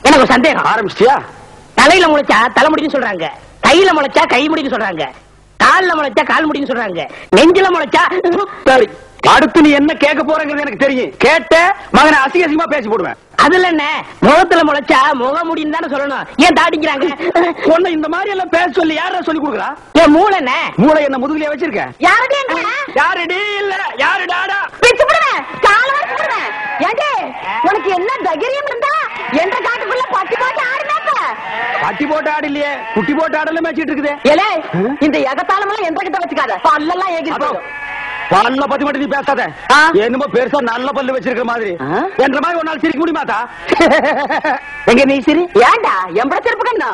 எனக்கு ஒரு சந்தேகம். ஆரம்பிச்சியா? தலையில முளைச்சா தலைமுடின்னு சொல்றாங்க, கையில முளைச்சா கை முடின்னு சொல்றாங்க, கால்ல முளைச்சா கால் முடின்னு சொல்றாங்க, நெஞ்சில முளைச்சா. அடுத்து நீ என்ன கேட்க போறங்கிறது எனக்கு தெரியும். கேட்ட மகனை அசிங்க அசிங்கமா பேசி போடுவேன். அதுல என்ன, முகத்துல முளைச்சா முக முடின்னு தானே சொல்லணும். ஏன் தாடிக்கிறாங்க? பொண்ணு இந்த மாதிரி எல்லாம் பேச சொல்லி யாரா சொல்லி கொடுக்குறா? என் மூளை என்ன? மூளை என்ன முதுகுலயே வச்சிருக்க? யாருடி இல்ல யாருடாடா? உனக்கு என்ன தைரியம் இருந்தா என்ற காட்டுக்குள்ள பட்டி போட்டு ஆடுனாப்ப? பட்டி போட்டு ஆடு இல்லையே, குட்டி போட்டு ஆடல மேய்ச்சிட்டு இருக்குது. ஏலே, இந்த எகத்தாளமெல்லாம் எந்த கிட்ட வச்சுக்காத, பல்லெல்லாம் ஏகி போடும். பல்ல பத்தி மட்டும் நீ பேசாத. என்னமோ பெருசா நல்ல பல்லு வச்சிருக்கிற மாதிரி. என்ற மாதிரி ஒரு நாள் சிரிக்க முடியுமாட்டா? எங்க நீ சிரி? ஏண்டா எம்பட சிரிப்பு கண்ணா?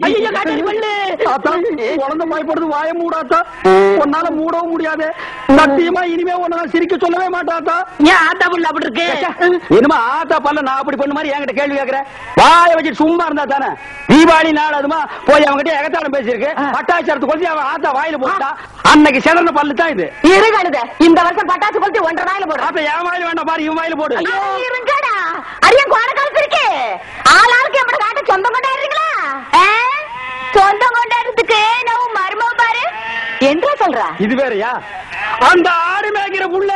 ஐயோ காட்டு பல்லு. தாத்தா குழந்தை பயப்படுது, வாய மூடாத்தா. உன்னால மூடவும் முடியாது. சத்தியமா இனிமே உன்ன சிரிக்க சொல்லவே மாட்டாத்தா. ஏன் ஆத்தா பல்லு அப்படி இருக்கு? என்னமா ஆத்தா பல்ல நான் அப்படி பண்ண மாதிரி என்கிட்ட கேள்வி கேட்கிற? வாய வச்சு சும்மா இருந்தா தானே. தீபாவளி நாள் அதுமா போய் அவங்ககிட்ட எகத்தாளம் பேசியிருக்கு. பட்டாச்சாரத்து கொண்டு அவன் ஆத்தா வாயில போட்டா அன்னைக்கு சிறந்த பல்லு தான் இது. இந்த வருஷம் பட்டாசு கொளுத்தி 1.5 வாயில போடு. அப்ப என் வாயில வேண்டாம் பாரு, இவன் வாயில போடு. இருங்கடா, அரியன் கோண காலத்து இருக்கு. ஆளாளுக்கு எம்பட காட்ட சொந்தம் கொண்டாடுறீங்களா? சொந்தம் கொண்டாடுறதுக்கு நான் மருமக பாரு என்ன சொல்றா? இது வேறயா? அந்த ஆடு மேய்க்கிற புள்ள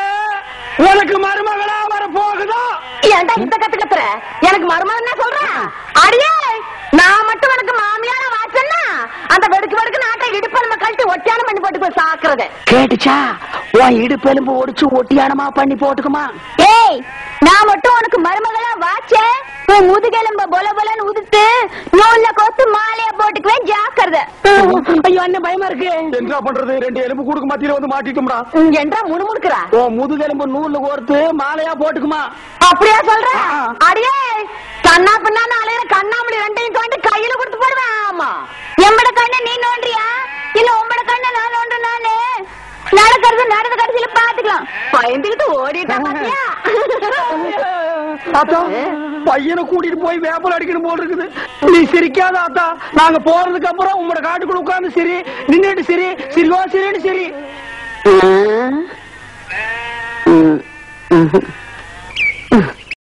உனக்கு மருமகளா வர போகுதோ? ஏன்டா இந்த கத்து கத்துற? எனக்கு மருமகன் என்ன சொல்றேன்? அடியே, நான் மட்டும் உனக்கு மாமியாரா வாச்சன்னா அந்த வெடுக்கு வெடுக்கு நாட்டை இடுப்பெலும்பு கழட்டி ஒட்டியானம் பண்ணி போட்டு போய் சாக்குறது கேட்டுச்சா? உன் இடுப்பெலும்பு ஒடிச்சு ஒட்டியானமா பண்ணி போட்டுக்குமா? ஏய், நான் மட்டும் உனக்கு மருமகளா வாச்சே, உன் முதுகெலும்ப பொல பொலன்னு உதுத்து நூல்ல கோத்து மாலையா போட்டுக்குவேன், ஜாக்கிரதை. ஐயோ அண்ணன் பயமா இருக்கு. என்ன பண்றது? 2 எலும்பு கூடுக்கு மத்தியில வந்து மாட்டிட்டோம்டா. என்றா முணுமுணுக்குறா? உன் முதுகெலும்பு நூல்ல கோர்த்து மாலையா போட்டுக்குமா? அப்படியா சொல்ற? அடியே, கண்ணா பின்னான்னு அலையிற கண்ணாமணி 2ஐயும் தோண்டி கையில கொடுத்து போடுவேன். ஆமா, எம்பட கண்ண நீ நோண்டியா இல்ல உம்பட கண்ண நான் நோண்டுனாலே நடக்கிறது நடந்த கடைசியில பாத்துக்கலாம். பயந்துகிட்டு ஓடிட்டா பாத்தியா? ஆத்தா, பையனை கூட்டிட்டு போய் வேப்பல் அடிக்கணும் போல் இருக்குது. நீ சிரிக்காத ஆத்தா. நாங்க போறதுக்கு அப்புறம் உங்களோட காட்டுக்குள்ள உட்கார்ந்து சிரி, நின்னுட்டு சிரி, சிரிவா சிரின்னு சிரி.